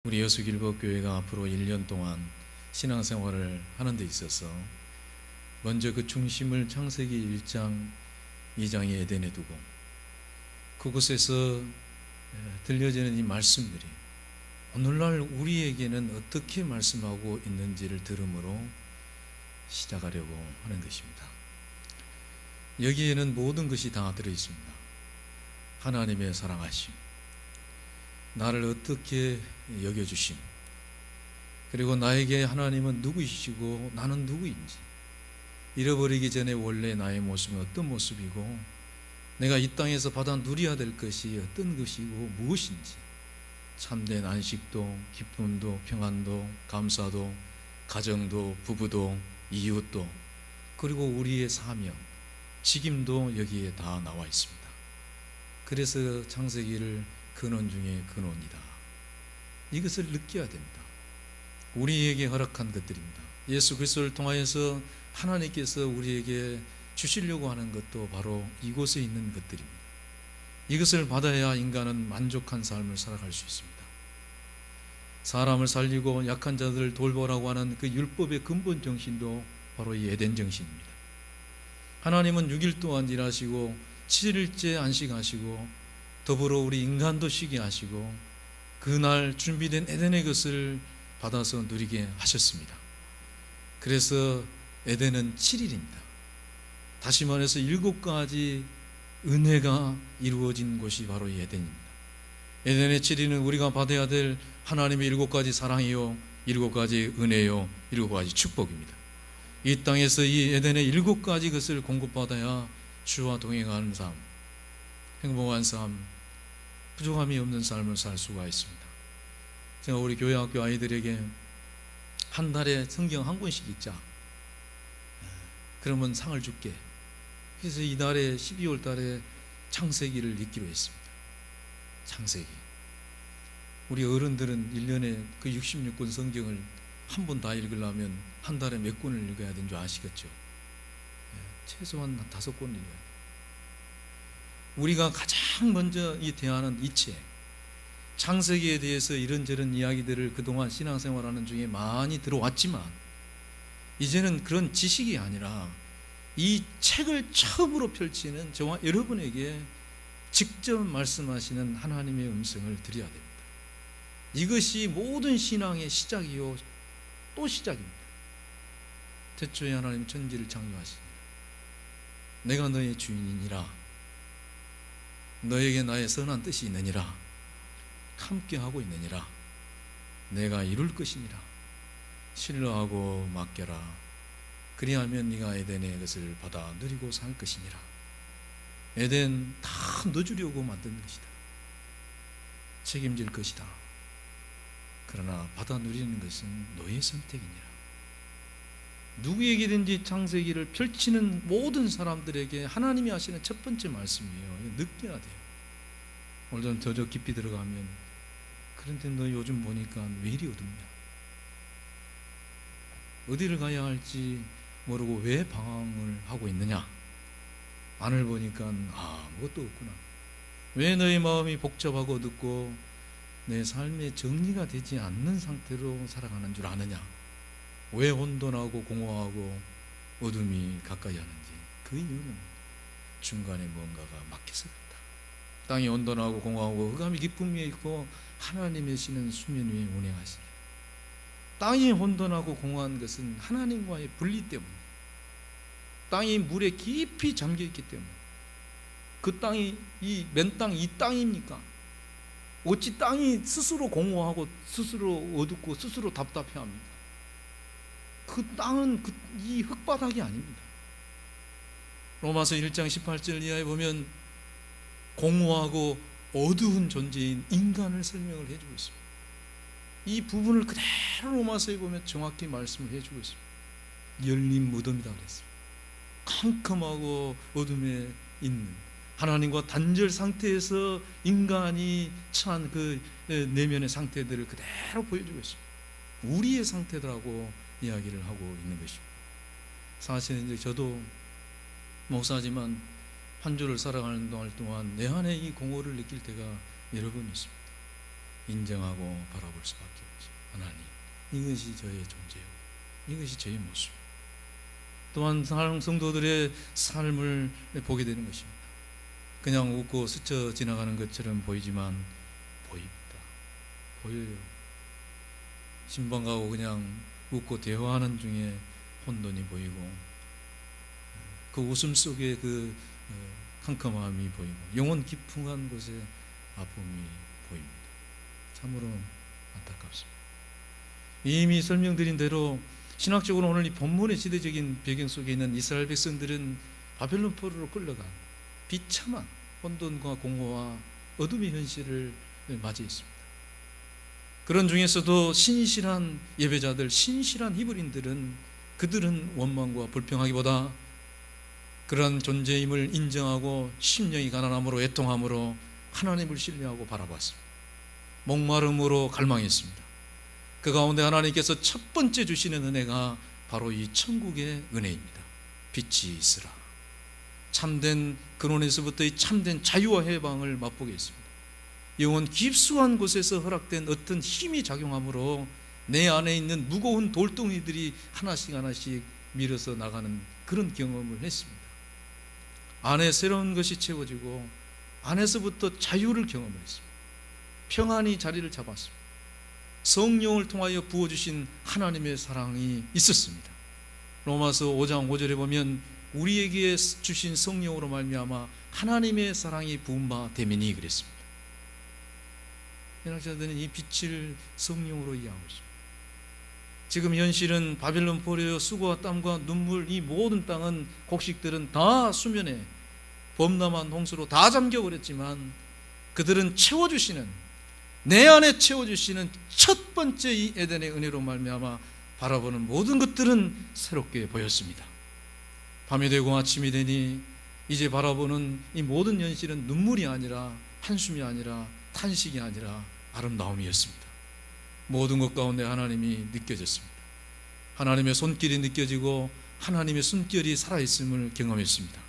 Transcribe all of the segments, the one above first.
우리 여수길법교회가 앞으로 1년 동안 신앙생활을 하는 데 있어서 먼저 그 중심을 창세기 1장, 2장의 에덴에 두고 그곳에서 들려지는 이 말씀들이 오늘날 우리에게는 어떻게 말씀하고 있는지를 들음으로 시작하려고 하는 것입니다. 여기에는 모든 것이 다 들어있습니다. 하나님의 사랑하심, 나를 어떻게 여겨주심, 그리고 나에게 하나님은 누구이시고 나는 누구인지, 잃어버리기 전에 원래 나의 모습은 어떤 모습이고 내가 이 땅에서 받아 누려야 될 것이 어떤 것이고 무엇인지, 참된 안식도, 기쁨도, 평안도, 감사도, 가정도, 부부도, 이웃도, 그리고 우리의 사명, 직임도 여기에 다 나와 있습니다. 그래서 창세기를 근원 중에 근원이다, 이것을 느껴야 됩니다. 우리에게 허락한 것들입니다. 예수 그리스도를 통하여서 하나님께서 우리에게 주시려고 하는 것도 바로 이곳에 있는 것들입니다. 이것을 받아야 인간은 만족한 삶을 살아갈 수 있습니다. 사람을 살리고 약한 자들을 돌보라고 하는 그 율법의 근본 정신도 바로 이 에덴 정신입니다. 하나님은 6일 동안 일하시고 7일째 안식하시고 더불어 우리 인간도 쉬게 하시고 그날 준비된 에덴의 것을 받아서 누리게 하셨습니다. 그래서 에덴은 7일입니다. 다시 말해서 7가지 은혜가 이루어진 곳이 바로 이 에덴입니다. 에덴의 7일은 우리가 받아야 될 하나님의 7가지 사랑이요, 7가지 은혜요, 7가지 축복입니다. 이 땅에서 이 에덴의 7가지 것을 공급받아야 주와 동행하는 삶, 행복한 삶, 부족함이 없는 삶을 살 수가 있습니다. 제가 우리 교회 학교 아이들에게 한 달에 성경 한 권씩 읽자, 그러면 상을 줄게. 그래서 이달에 12월 달에 창세기를 읽기로 했습니다. 창세기. 우리 어른들은 1년에 그 66권 성경을 한 번 다 읽으려면 한 달에 몇 권을 읽어야 되는 줄 아시겠죠? 최소한 5권 읽어야 돼요. 우리가 가장 먼저 이 대하는 이 책, 창세기에 대해서 이런저런 이야기들을 그동안 신앙생활하는 중에 많이 들어왔지만 이제는 그런 지식이 아니라 이 책을 처음으로 펼치는 저와 여러분에게 직접 말씀하시는 하나님의 음성을 드려야 됩니다. 이것이 모든 신앙의 시작이요 또 시작입니다. 태초에 하나님 천지를 창조하시니라. 내가 너의 주인이니라. 너에게 나의 선한 뜻이 있느니라. 함께하고 있느니라. 내가 이룰 것이니라. 신뢰하고 맡겨라. 그리하면 네가 에덴의 것을 받아 누리고 살 것이니라. 에덴 다 넣어주려고 만든 것이다. 책임질 것이다. 그러나 받아 누리는 것은 너의 선택이니라. 누구에게든지 창세기를 펼치는 모든 사람들에게 하나님이 하시는 첫 번째 말씀이에요. 이거 느껴야 돼요. 오늘 좀 더 깊이 들어가면, 그런데 너 요즘 보니까 왜 이리 어둡냐? 어디를 가야 할지 모르고 왜 방황을 하고 있느냐? 안을 보니까 아무것도 없구나. 왜 너의 마음이 복잡하고 어둡고 내 삶의 정리가 되지 않는 상태로 살아가는 줄 아느냐? 왜 혼돈하고 공허하고 어둠이 가까이 하는지, 그 이유는 중간에 뭔가가 막혀서 그렇다. 땅이 온돈하고 공허하고 흑암이 깊음이 있고 하나님의 신은 수면 위에 운행하시니, 땅이 혼돈하고 공허한 것은 하나님과의 분리 때문에, 땅이 물에 깊이 잠겨 있기 때문에. 그 땅이 이 맨 땅, 이 땅입니까? 어찌 땅이 스스로 공허하고 스스로 어둡고 스스로 답답해합니까? 그 땅은 이 흙바닥이 아닙니다. 로마서 1장 18절 이하에 보면 공허하고 어두운 존재인 인간을 설명을 해주고 있습니다. 이 부분을 그대로 로마서에 보면 정확히 말씀을 해주고 있습니다. 열린 무덤이다 그랬습니다. 캄캄하고 어둠에 있는 하나님과 단절 상태에서 인간이 처한 그 내면의 상태들을 그대로 보여주고 있습니다. 우리의 상태들하고 이야기를 하고 있는 것입니다. 사실은 이제 저도 목사지만 한 주를 살아가는 동안 내 안에 이 공허를 느낄 때가 여러 번 있습니다. 인정하고 바라볼 수밖에 없죠. 하나님, 이것이 저의 존재요, 이것이 저의 모습. 또한 사랑 성도들의 삶을 보게 되는 것입니다. 그냥 웃고 스쳐 지나가는 것처럼 보이지만 보입니다. 보여요. 신방 가고 그냥 웃고 대화하는 중에 혼돈이 보이고, 그 웃음 속에 그 캄캄함이 보이고, 영혼 깊은 곳에 아픔이 보입니다. 참으로 안타깝습니다. 이미 설명드린 대로 신학적으로 오늘 이 본문의 시대적인 배경 속에 있는 이스라엘 백성들은 바벨론 포로로 끌려간 비참한 혼돈과 공허와 어둠의 현실을 맞이했습니다. 그런 중에서도 신실한 예배자들, 신실한 히브리인들은 그들은 원망과 불평하기보다 그러한 존재임을 인정하고 심령이 가난함으로 애통함으로 하나님을 신뢰하고 바라봤습니다. 목마름으로 갈망했습니다. 그 가운데 하나님께서 첫 번째 주시는 은혜가 바로 이 천국의 은혜입니다. 빛이 있으라. 참된 근원에서부터의 참된 자유와 해방을 맛보게 했습니다. 영혼 깊숙한 곳에서 허락된 어떤 힘이 작용하므로 내 안에 있는 무거운 돌덩이들이 하나씩 하나씩 밀어서 나가는 그런 경험을 했습니다. 안에 새로운 것이 채워지고 안에서부터 자유를 경험을 했습니다. 평안이 자리를 잡았습니다. 성령을 통하여 부어주신 하나님의 사랑이 있었습니다. 로마서 5장 5절에 보면 우리에게 주신 성령으로 말미암아 하나님의 사랑이 부은 바 되미니 그랬습니다. 신학자들은 이 빛을 성령으로 이해하고 있습니다. 지금 현실은 바벨론 포로의 수고와 땀과 눈물, 이 모든 땅은 곡식들은 다 수면에 범람한 홍수로 다 잠겨버렸지만 그들은 채워주시는, 내 안에 채워주시는 첫 번째 이 에덴의 은혜로 말미암아 바라보는 모든 것들은 새롭게 보였습니다. 밤이 되고 아침이 되니 이제 바라보는 이 모든 현실은 눈물이 아니라 한숨이 아니라 탄식이 아니라 아름다움이었습니다. 모든 것 가운데 하나님이 느껴졌습니다. 하나님의 손길이 느껴지고 하나님의 숨결이 살아있음을 경험했습니다.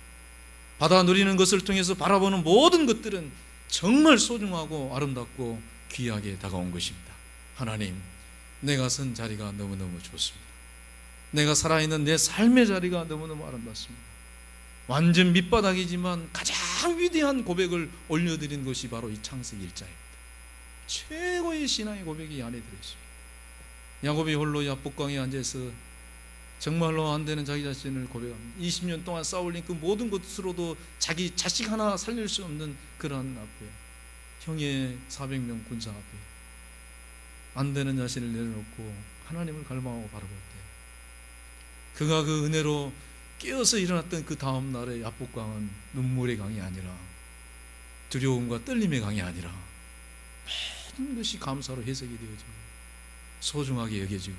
받아 누리는 것을 통해서 바라보는 모든 것들은 정말 소중하고 아름답고 귀하게 다가온 것입니다. 하나님, 내가 선 자리가 너무너무 좋습니다. 내가 살아있는 내 삶의 자리가 너무너무 아름답습니다. 완전 밑바닥이지만 가장 위대한 고백을 올려드린 것이 바로 이 창세기 1장입니다. 최고의 신앙의 고백이 이 안에 들어있습니다. 야곱이 홀로 야복강에 앉아서 정말로 안 되는 자기 자신을 고백합니다. 20년 동안 싸울린 그 모든 것으로도 자기 자식 하나 살릴 수 없는 그러한 앞에, 형의 400명 군사 앞에 안 되는 자신을 내려놓고 하나님을 갈망하고 바라볼 때, 그가 그 은혜로 깨어서 일어났던 그 다음 날의 야복강은 눈물의 강이 아니라, 두려움과 떨림의 강이 아니라 모든 것이 감사로 해석이 되어지고 소중하게 여겨지고,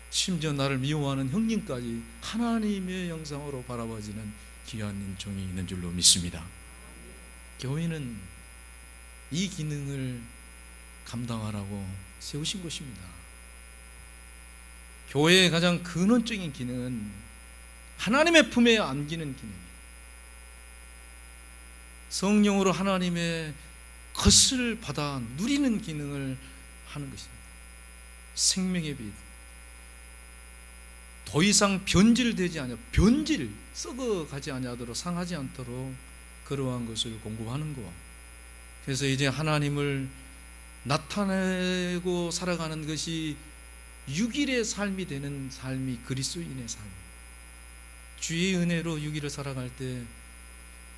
심지어 나를 미워하는 형님까지 하나님의 영상으로 바라봐지는 귀한 인종이 있는 줄로 믿습니다. 교회는 이 기능을 감당하라고 세우신 것입니다. 교회의 가장 근원적인 기능은 하나님의 품에 안기는 기능이에요. 성령으로 하나님의 것을 받아 누리는 기능을 하는 것입니다. 생명의 빛, 더 이상 변질되지 않아, 썩어가지 아니하도록, 상하지 않도록 그러한 것을 공급하는 것. 그래서 이제 하나님을 나타내고 살아가는 것이 6일의 삶이 되는 삶이 그리스도인의 삶. 주의 은혜로 6일을 살아갈 때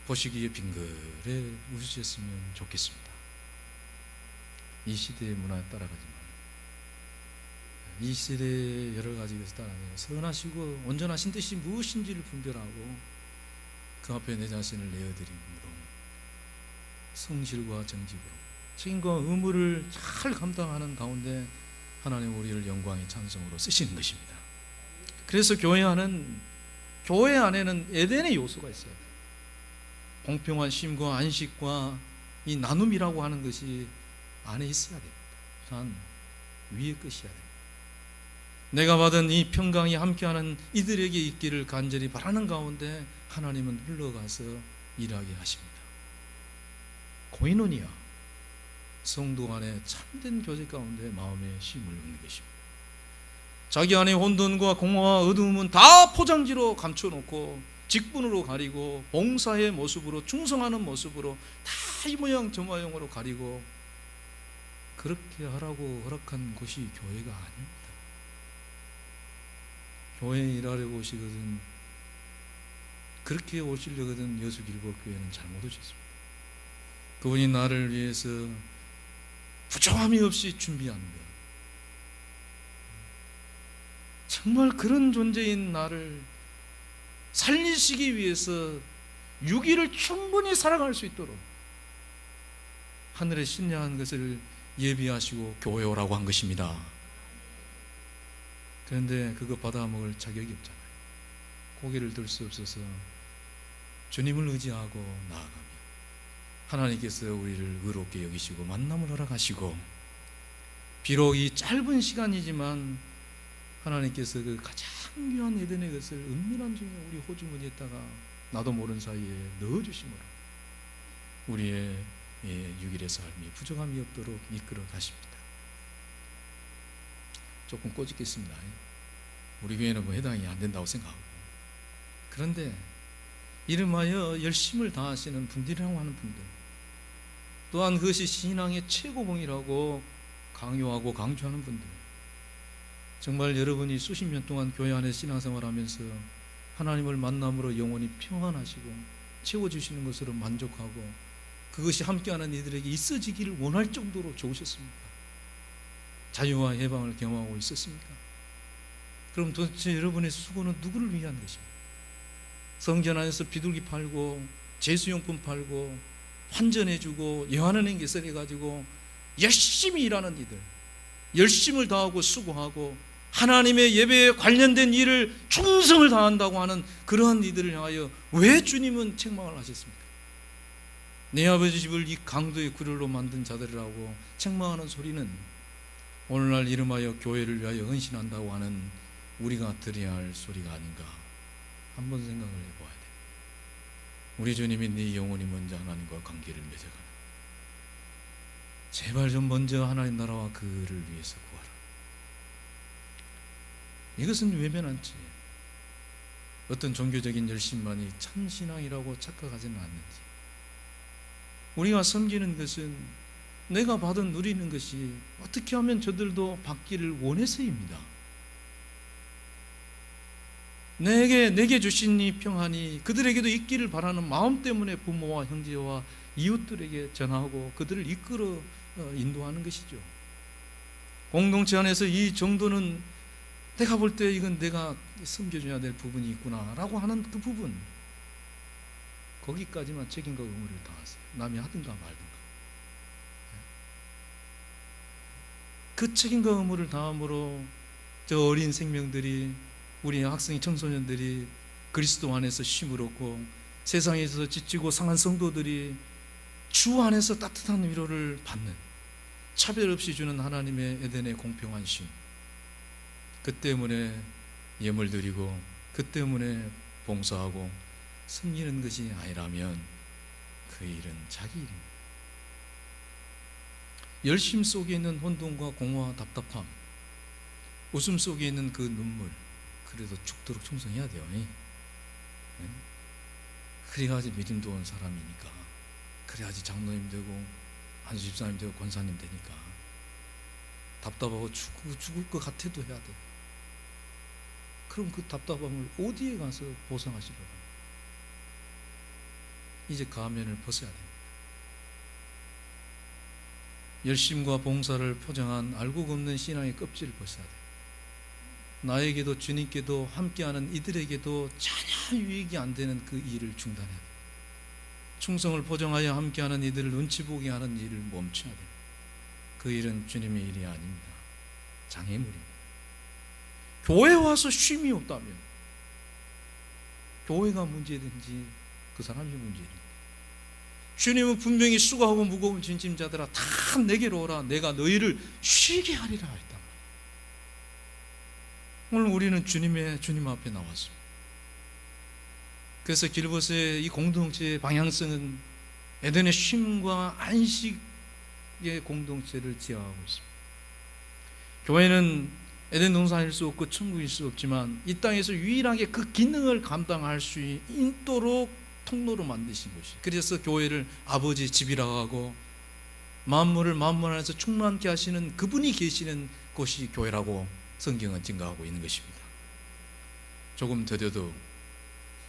보시기에 빙그레 웃으셨으면 좋겠습니다. 이 시대의 문화에 따라가지 말고, 이 시대의 여러 가지 것을 따라가며 선하시고 온전하신 뜻이 무엇인지를 분별하고 그 앞에 내 자신을 내어드림으로 성실과 정직으로 책임과 의무를 잘 감당하는 가운데 하나님 우리를 영광의 찬송으로 쓰시는 것입니다. 그래서 교회 안에는 에덴의 요소가 있어요. 공평한 쉼과 안식과 이 나눔이라고 하는 것이 안에 있어야 됩니다. 단 위에 것이어야 됩니다. 내가 받은 이 평강이 함께하는 이들에게 있기를 간절히 바라는 가운데 하나님은 흘러가서 일하게 하십니다. 고인원이야, 성도 안에 참된 교제 가운데 마음의 힘을 얻는 것입니다. 자기 안에 혼돈과 공허와 어두움은 다 포장지로 감춰놓고 직분으로 가리고 봉사의 모습으로, 충성하는 모습으로 다 이 모양 저 모양으로 가리고 그렇게 하라고 허락한 곳이 교회가 아닙니다. 교회에 일하려고 오시거든, 그렇게 오시려거든 여수길보교회는 잘못 오셨습니다. 그분이 나를 위해서 부정함이 없이 준비한 것, 정말 그런 존재인 나를 살리시기 위해서 유기를 충분히 살아갈 수 있도록 하늘에 신뢰한 것을 예비하시고 교회 오라고 한 것입니다. 그런데 그거 받아먹을 자격이 없잖아요. 고개를 들 수 없어서 주님을 의지하고 나아가며 하나님께서 우리를 의롭게 여기시고 만남을 허락하시고, 비록 이 짧은 시간이지만 하나님께서 그 가장 귀한 에덴의 것을 은밀한 중에 우리 호주머니에다가 나도 모르는 사이에 넣어주심으로 우리의 육일의 삶이 부족함이 없도록 이끌어 가십니다. 조금 꼬집겠습니다. 우리 교회는 뭐 해당이 안 된다고 생각하고, 그런데 이름하여 열심을 다하시는 분들이라고 하는 분들, 또한 그것이 신앙의 최고봉이라고 강요하고 강조하는 분들, 정말 여러분이 수십 년 동안 교회 안에 신앙생활하면서 하나님을 만남으로 영원히 평안하시고 채워주시는 것으로 만족하고 그것이 함께하는 이들에게 있어지기를 원할 정도로 좋으셨습니까? 자유와 해방을 경험하고 있었습니까? 그럼 도대체 여러분의 수고는 누구를 위한 것입니까? 성전 안에서 비둘기 팔고 제수용품 팔고 환전해주고 여하는 개설 해가지고 열심히 일하는 이들, 열심을 다하고 수고하고 하나님의 예배에 관련된 일을 충성을 다한다고 하는 그러한 이들을 향하여 왜 주님은 책망을 하셨습니까? 내 아버지 집을 이 강도의 굴혈로 만든 자들이라고 책망하는 소리는 오늘날 이름하여 교회를 위하여 헌신한다고 하는 우리가 들어야 할 소리가 아닌가 한번 생각을 해봐야 돼. 우리 주님이 네 영혼이 먼저 하나님과 관계를 맺어가는, 제발 좀 먼저 하나님 나라와 그를 위해서 구하라. 이것은 외면한지 어떤 종교적인 열심만이 참신앙이라고 착각하지는 않는지, 우리가 섬기는 것은 내가 받아 누리는 것이 어떻게 하면 저들도 받기를 원해서입니다. 내게 주신 이 평안이 그들에게도 있기를 바라는 마음 때문에 부모와 형제와 이웃들에게 전하고 그들을 이끌어 인도하는 것이죠. 공동체 안에서 이 정도는 내가 볼 때 이건 내가 섬겨줘야 될 부분이 있구나 라고 하는 그 부분, 거기까지만 책임과 의무를 다하세요. 남이 하든가 말든가. 그 책임과 의무를 다함으로 저 어린 생명들이, 우리 학생이 청소년들이 그리스도 안에서 쉼을 얻고 세상에서 지치고 상한 성도들이 주 안에서 따뜻한 위로를 받는, 차별 없이 주는 하나님의 에덴의 공평한 쉼, 그 때문에 예물 드리고 그 때문에 봉사하고 섬기는 것이 아니라면 그 일은 자기 일입니다. 열심 속에 있는 혼돈과 공허와 답답함, 웃음 속에 있는 그 눈물, 그래도 죽도록 충성해야 돼요. 그래야지 믿음도 온 사람이니까, 그래야지 장로님 되고 한수 집사님 되고 권사님 되니까. 답답하고 죽을 것 같아도 해야 돼. 그럼 그 답답함을 어디에 가서 보상하시려고 합니까? 이제 가면을 벗어야 됩니다. 열심과 봉사를 포장한 알고 없는 신앙의 껍질을 벗어야 돼요. 나에게도 주님께도 함께하는 이들에게도 전혀 유익이 안 되는 그 일을 중단해야 돼요. 충성을 포장하여 함께하는 이들을 눈치 보게 하는 일을 멈춰야 돼요. 그 일은 주님의 일이 아닙니다. 장애물입니다. 교회 와서 쉼이 없다면 교회가 문제든지 그 사람이 문제든지, 주님은 분명히 수고하고 무거운 진짐자들아 다 내게로 오라, 내가 너희를 쉬게 하리라 했단 말이에요. 오늘 우리는 주님 앞에 나왔습니다. 그래서 길벗의 이 공동체의 방향성은 에덴의 쉼과 안식, 천국의 공동체를 지향하고 있습니다. 교회는 에덴 동산일 수 없고 천국일 수 없지만 이 땅에서 유일하게 그 기능을 감당할 수 있도록 통로로 만드신 것이, 그래서 교회를 아버지 집이라고 하고 만물을 만물 안에서 충만케 하시는 그분이 계시는 곳이 교회라고 성경은 증거하고 있는 것입니다. 조금 더뎌도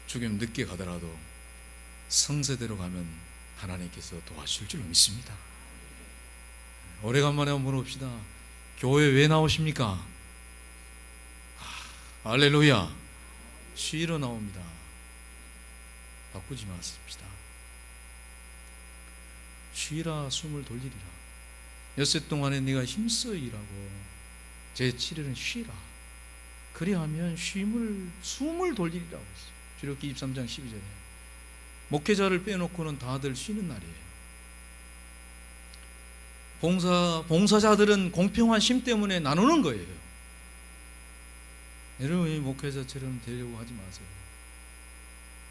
조금 늦게 가더라도 성세대로 가면 하나님께서 도와주실 줄 믿습니다. 오래간만에 한번 물어봅시다. 교회 왜 나오십니까? 할렐루야. 쉬러 나옵니다. 바꾸지 마십시다. 쉬라 숨을 돌리리라. 엿새 동안에 네가 힘써 일하고 제7일은 쉬라. 그리하면 숨을 돌리리라고 했어요. 주력기 23장 12절에 목회자를 빼놓고는 다들 쉬는 날이에요. 봉사자들은 공평한 심 때문에 나누는 거예요. 여러분이 목회자처럼 되려고 하지 마세요.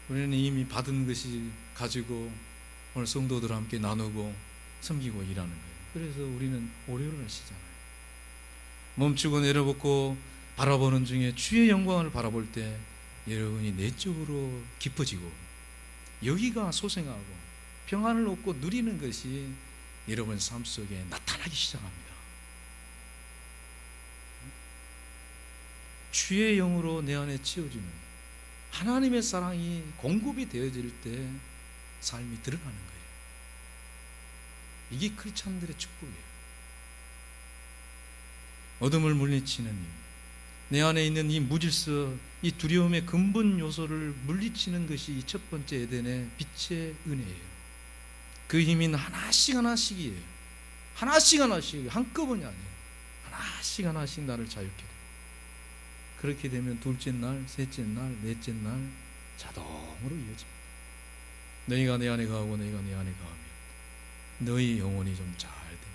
우리는 이미 받은 것이 가지고 오늘 성도들과 함께 나누고 섬기고 일하는 거예요. 그래서 우리는 오래오래 쉬잖아요. 멈추고 내려놓고 바라보는 중에 주의 영광을 바라볼 때 여러분이 내적으로 깊어지고 여기가 소생하고 평안을 얻고 누리는 것이 여러분 삶 속에 나타나기 시작합니다. 주의 영으로 내 안에 채워지는 하나님의 사랑이 공급이 되어질 때 삶이 드러나는 거예요. 이게 크리스찬들의 축복이에요. 어둠을 물리치는 힘, 내 안에 있는 이 무질서, 이 두려움의 근본 요소를 물리치는 것이 이 첫 번째 에덴의 빛의 은혜예요. 그 힘은 하나씩 하나씩이에요. 하나씩 한꺼번이 아니에요. 하나씩 나를 자유케 돼요. 그렇게 되면 둘째 날, 셋째 날, 넷째 날 자동으로 이어집니다. 너희가 내 안에 가고 너희가 내 안에 가면 너희 영혼이 좀 잘 됩니다.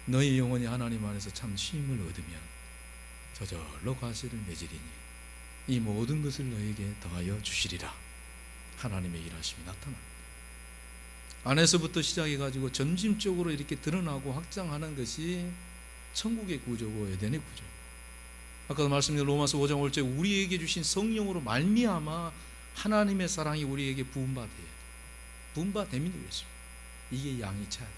너희 영혼이 하나님 안에서 참 쉼을 얻으면 저절로 과실을 맺으리니 이 모든 것을 너희에게 더하여 주시리라. 하나님의 일하심이 나타납니다. 안에서부터 시작해가지고 점진적으로 이렇게 드러나고 확장하는 것이 천국의 구조고 에덴의 구조. 아까도 말씀드린 로마서 5장 5절에 우리에게 주신 성령으로 말미암아 하나님의 사랑이 우리에게 부음받음이 되겠습니다. 이게 양이 차야 돼요.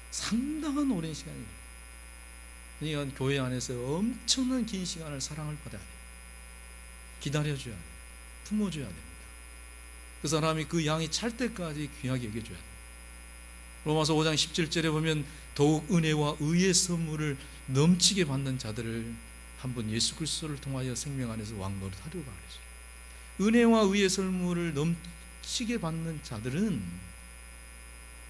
상당한 오랜 시간이에요. 그러니까 교회 안에서 엄청난 긴 시간을 사랑을 받아야 돼요. 기다려줘야 돼요. 품어줘야 됩니다. 그 사람이 그 양이 찰 때까지 귀하게 여겨줘야 돼요. 로마서 5장 17절에 보면 더욱 은혜와 의의 선물을 넘치게 받는 자들을 한 번 예수 그리스도를 통하여 생명 안에서 왕노릇하려고 하랬어요. 은혜와 의의 선물을 넘치게 받는 자들은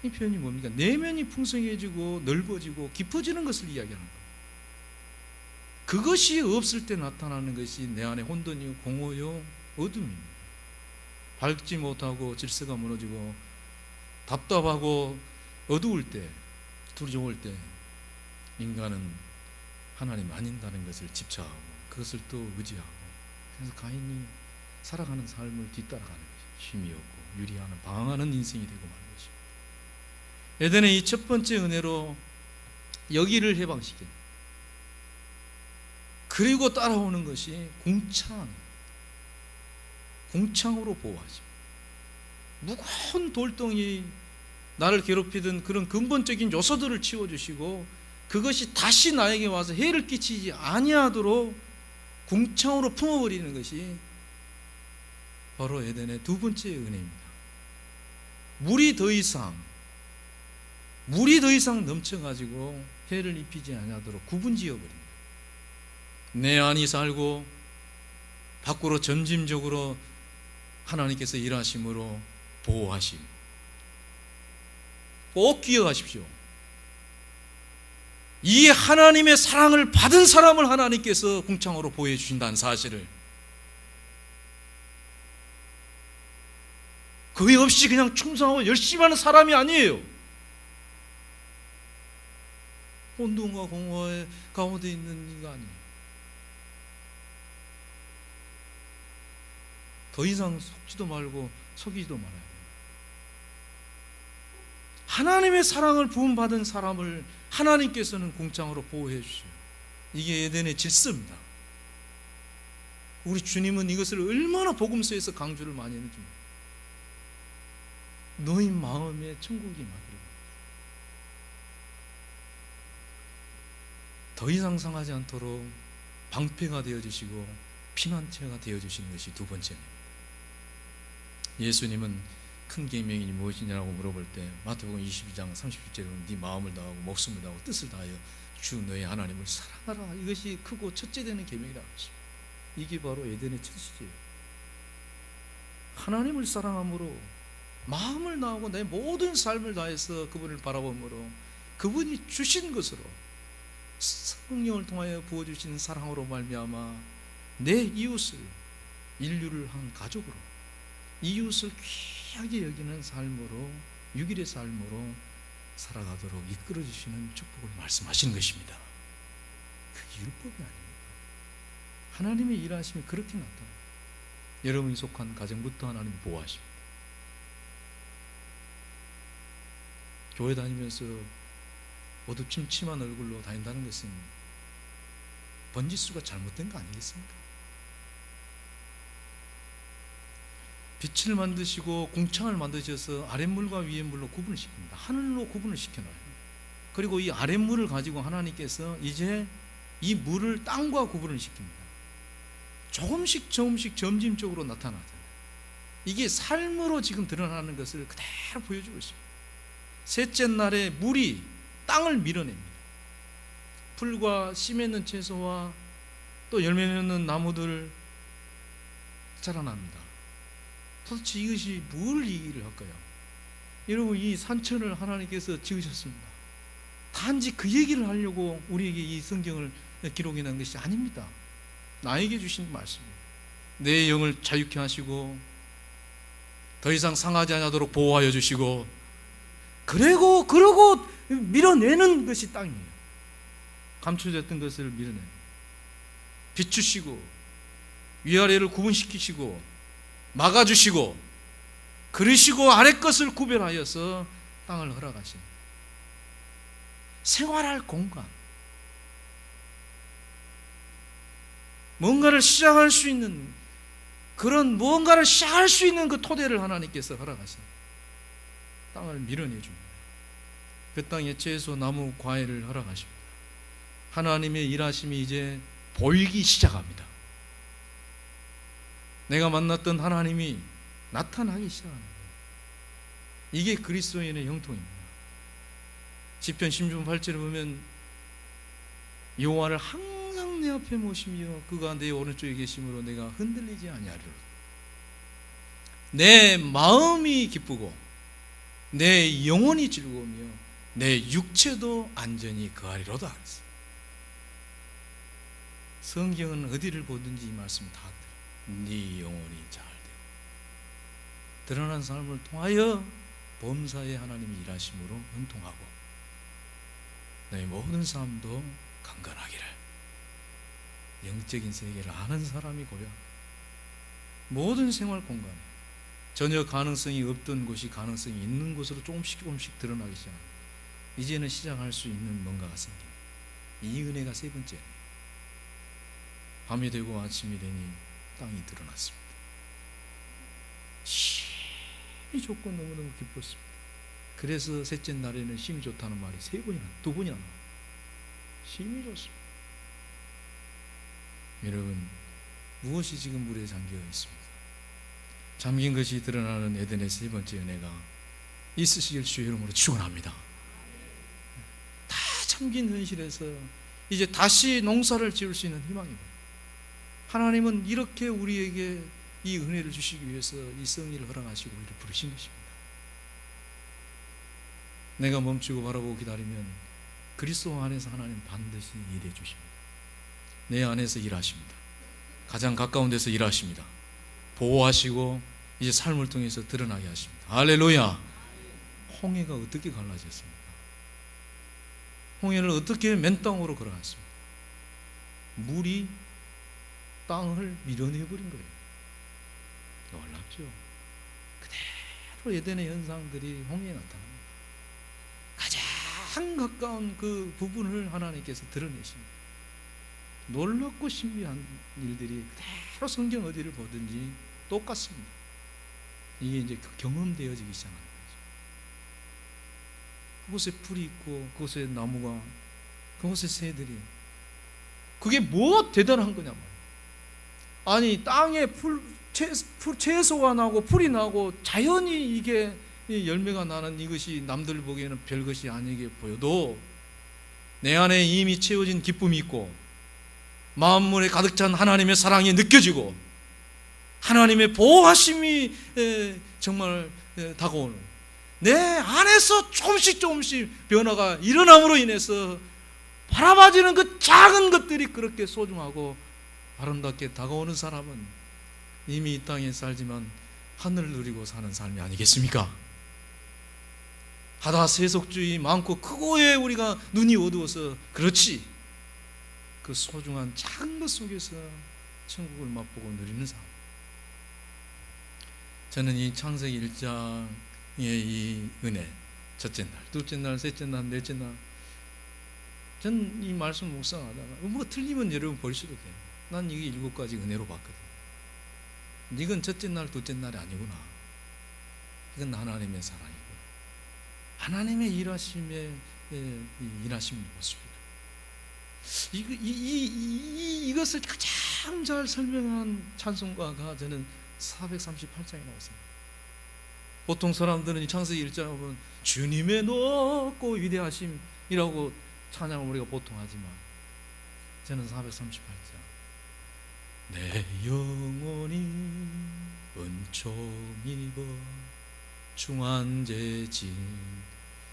이 표현이 뭡니까? 내면이 풍성해지고 넓어지고 깊어지는 것을 이야기하는 거예요. 그것이 없을 때 나타나는 것이 내 안에 혼돈이요, 공허요, 어둠입니다. 밝지 못하고 질서가 무너지고 답답하고 어두울 때, 두려울 때 인간은 하나님 아닌다는 것을 집착하고 그것을 또 의지하고, 그래서 가인이 살아가는 삶을 뒤따라가는 것이 쉼이 없고 유리하는 방황하는 인생이 되고 마는 것입니다. 에덴의 이 첫 번째 은혜로 여기를 해방시킨, 그리고 따라오는 것이 궁창으로 보호하십니다. 무거운 돌덩이 나를 괴롭히던 그런 근본적인 요소들을 치워주시고 그것이 다시 나에게 와서 해를 끼치지 아니하도록 궁창으로 품어버리는 것이 바로 에덴의 두 번째 은혜입니다. 물이 더 이상 넘쳐가지고 해를 입히지 아니하도록 구분지어버립니다. 내 안이 살고 밖으로 점진적으로 하나님께서 일하심으로 보호하심. 꼭 기억하십시오. 이 하나님의 사랑을 받은 사람을 하나님께서 궁창으로 보호해 주신다는 사실을, 거의 없이 그냥 충성하고 열심히 하는 사람이 아니에요. 혼돈과 공허의 가운데 있는 인간이 더 이상 속지도 말고 속이지도 말아야 돼요. 하나님의 사랑을 부음받은 사람을 하나님께서는 공창으로 보호해 주셔요. 이게 에덴의 질서입니다. 우리 주님은 이것을 얼마나 복음서에서 강조를 많이 했는지 너희 마음에 천국이 막으리라. 더 이상 상하지 않도록 방패가 되어주시고 피난처가 되어주시는 것이 두 번째입니다. 예수님은 큰 계명이 무엇이냐고 물어볼 때 마태복음 22장 30절에 네 마음을 다하고 목숨을 다하고 뜻을 다하여 주 너의 하나님을 사랑하라. 이것이 크고 첫째 되는 계명이라고 했습니다. 이게 바로 에덴의 첫째예요. 하나님을 사랑함으로 마음을 다하고 내 모든 삶을 다해서 그분을 바라봄으로 그분이 주신 것으로 성령을 통하여 부어주시는 사랑으로 말미암아 내 이웃을 인류를 한 가족으로 이웃을 귀하게 여기는 삶으로 6일의 삶으로 살아가도록 이끌어주시는 축복을 말씀하시는 것입니다. 그게 율법이 아닙니다. 하나님의 일하심이 그렇게 나타납니다. 여러분이 속한 가정부터 하나님이 보호하십니다. 교회 다니면서 어둡침침한 얼굴로 다닌다는 것은 번지수가 잘못된 거 아니겠습니까? 빛을 만드시고 궁창을 만드셔서 아랫물과 위에물로 구분을 시킵니다. 하늘로 구분을 시켜놔요. 그리고 이 아랫물을 가지고 하나님께서 이제 이 물을 땅과 구분을 시킵니다. 조금씩 점진적으로 나타나잖아요. 이게 삶으로 지금 드러나는 것을 그대로 보여주고 있습니다. 셋째 날에 물이 땅을 밀어냅니다. 풀과 씨 맺는 채소와 또 열매 맺는 나무들 자라납니다. 도대체 이것이 뭘 얘기를 할까요? 여러분, 이 산천을 하나님께서 지으셨습니다. 단지 그 얘기를 하려고 우리에게 이 성경을 기록해 놓은 것이 아닙니다. 나에게 주신 말씀입니다. 내 영을 자유케 하시고 더 이상 상하지 않도록 보호하여 주시고 그러고 밀어내는 것이 땅이에요. 감춰졌던 것을 밀어내는, 비추시고 위아래를 구분시키시고 막아주시고 그러시고 아래 것을 구별하여서 땅을 허락하신 생활할 공간, 뭔가를 시작할 수 있는 그런 무언가를 시작할 수 있는 그 토대를 하나님께서 허락하신 땅을 밀어내 줍니다. 그 땅에 채소, 나무, 과일을 허락하십니다. 하나님의 일하심이 이제 보이기 시작합니다. 내가 만났던 하나님이 나타나기 시작하는 거예요. 이게 그리스도인의 형통입니다. 시편 16편 8절에 보면 여호와를 항상 내 앞에 모시며 그가 내 오른쪽에 계심으로 내가 흔들리지 아니하리로다. 내 마음이 기쁘고 내 영혼이 즐거우며 내 육체도 안전히 거하리로다. 성경은 어디를 보든지 이 말씀 다 들어요. 네 영혼이 잘 되고 드러난 삶을 통하여 범사에 하나님이 일하심으로 은통하고 너희 모든 삶도 강건하기를. 영적인 세계를 아는 사람이 고려 모든 생활 공간에 전혀 가능성이 없던 곳이 가능성이 있는 곳으로 조금씩 드러나기 시작합니다. 이제는 시작할 수 있는 뭔가가 생깁니다. 이 은혜가 세 번째예요. 밤이 되고 아침이 되니 땅이 드러났습니다. 심히 좋고 너무너무 기뻤습니다. 그래서 셋째 날에는 심히 좋다는 말이 두 번이나 나와요. 심히 좋습니다. 여러분, 무엇이 지금 물에 잠겨 있습니까? 잠긴 것이 드러나는 에덴의 세 번째 은혜가 있으시길 주의 이름으로 축원합니다. 다 잠긴 현실에서 이제 다시 농사를 지을 수 있는 희망입니다. 하나님은 이렇게 우리에게 이 은혜를 주시기 위해서 이 성의를 허락하시고 우리를 부르신 것입니다. 내가 멈추고 바라보고 기다리면 그리스도 안에서 하나님 반드시 일해 주십니다. 내 안에서 일하십니다. 가장 가까운 데서 일하십니다. 보호하시고 이제 삶을 통해서 드러나게 하십니다. 할렐루야. 홍해가 어떻게 갈라졌습니까? 홍해를 어떻게 맨 땅으로 걸어갔습니까? 물이 땅을 밀어내버린 거예요. 놀랍죠? 그대로 에덴의 현상들이 홍해에 나타납니다. 가장 가까운 그 부분을 하나님께서 드러내십니다. 놀랍고 신비한 일들이 그대로 성경 어디를 보든지 똑같습니다. 이게 이제 경험되어지기 시작하는 거죠. 그곳에 풀이 있고 그곳에 나무가, 그곳에 새들이, 그게 뭐 대단한 거냐 말이에요. 아니 땅에 채소가 나고 풀이 나고 자연히 이게 열매가 나는 이것이 남들 보기에는 별것이 아니게 보여도 내 안에 이미 채워진 기쁨이 있고 만물에 가득 찬 하나님의 사랑이 느껴지고 하나님의 보호하심이 정말 다가오는, 내 안에서 조금씩 변화가 일어남으로 인해서 바라봐지는 그 작은 것들이 그렇게 소중하고 아름답게 다가오는 사람은 이미 이 땅에 살지만 하늘을 누리고 사는 삶이 아니겠습니까? 하다 세속주의 많고 크고에 우리가 눈이 어두워서 그렇지, 그 소중한 작은 것 속에서 천국을 맛보고 누리는 삶. 저는 이 창세기 1장의 이 은혜, 첫째 날, 둘째 날, 셋째 날, 넷째 날, 전 이 말씀 묵상하다가 뭐 틀리면 여러분 버리셔도 돼요. 난 이게 7가지 은혜로 봤거든. 이건 첫째 날, 둘째 날이 아니구나. 이건 하나님의 사랑이구나. 하나님의 일하심의 일하심의 모습이다. 이것을 가장 잘 설명한 찬송가가 저는 438장에 나왔습니다. 보통 사람들은 이 창세기 1장을 보면 주님의 높고 위대하심이라고 찬양을 우리가 보통 하지만 저는 438장, 내 영혼이 은총 입어 중환제진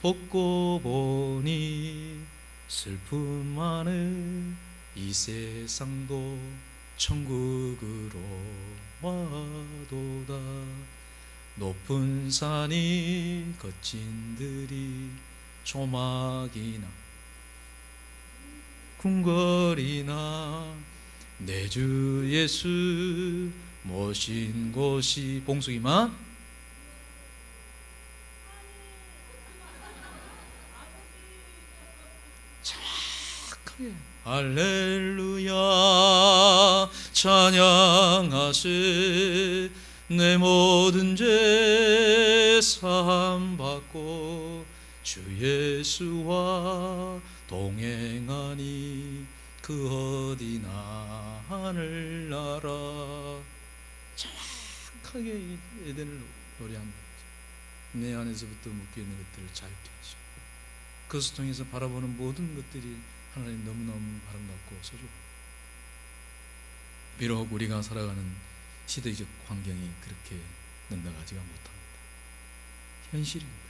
벗고 보니 슬픔 많은 이 세상도 천국으로 와도다. 높은 산이 거친 들이 조막이나 궁궐이나 내 주 예수 모신 곳이, 봉숙이만 정확하게 할렐루야 찬양하세, 내 모든 죄 사함 받고 주 예수와 동행하니 그 어디나 하늘나라. 정확하게 이 에덴을 노래합니다. 내 안에서부터 묶여있는 것들을 자유케 하시고 그것을 통해서 바라보는 모든 것들이 하나님 너무너무 아름답고 소중하고, 비록 우리가 살아가는 시대적 환경이 그렇게 넉넉하지가 못합니다. 현실입니다.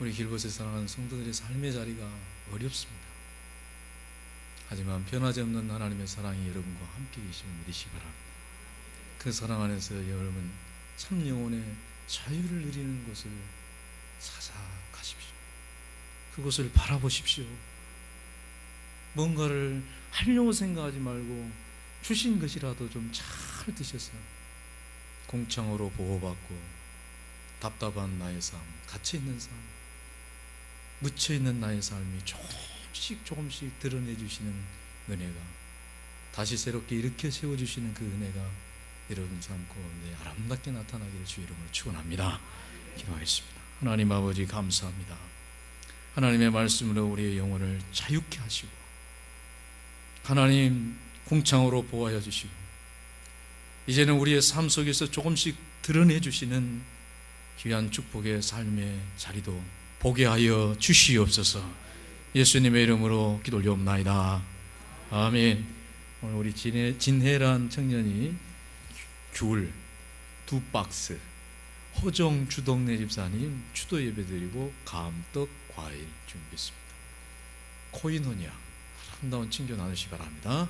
우리 길벗에 살아가는 성도들의 삶의 자리가 어렵습니다. 하지만 변하지 없는 하나님의 사랑이 여러분과 함께 계심을 믿으시기 바랍니다. 그 사랑 안에서 여러분 참 영혼의 자유를 누리는 곳을 찾아가십시오. 그곳을 바라보십시오. 뭔가를 하려고 생각하지 말고 주신 것이라도 좀 잘 드셔서 공창으로 보호받고 답답한 나의 삶, 갇혀있는 삶, 묻혀있는 나의 삶이 조금씩 드러내 주시는 은혜가, 다시 새롭게 일으켜 세워주시는 그 은혜가 여러분 삶 가운데 아름답게 나타나기를 주 이름으로 축원합니다. 기도하겠습니다. 하나님 아버지 감사합니다. 하나님의 말씀으로 우리의 영혼을 자유케 하시고 하나님 궁창으로 보호하여 주시고 이제는 우리의 삶 속에서 조금씩 드러내 주시는 귀한 축복의 삶의 자리도 보게 하여 주시옵소서. 예수님의 이름으로 기도 올려옵나이다. 아멘. 오늘 우리 진혜란 청년이 귤 2박스, 허정 주동래 집사님 추도 예배 드리고 감떡 과일 준비했습니다. 코인혼이야 아름다운 친교 나누시기 바랍니다.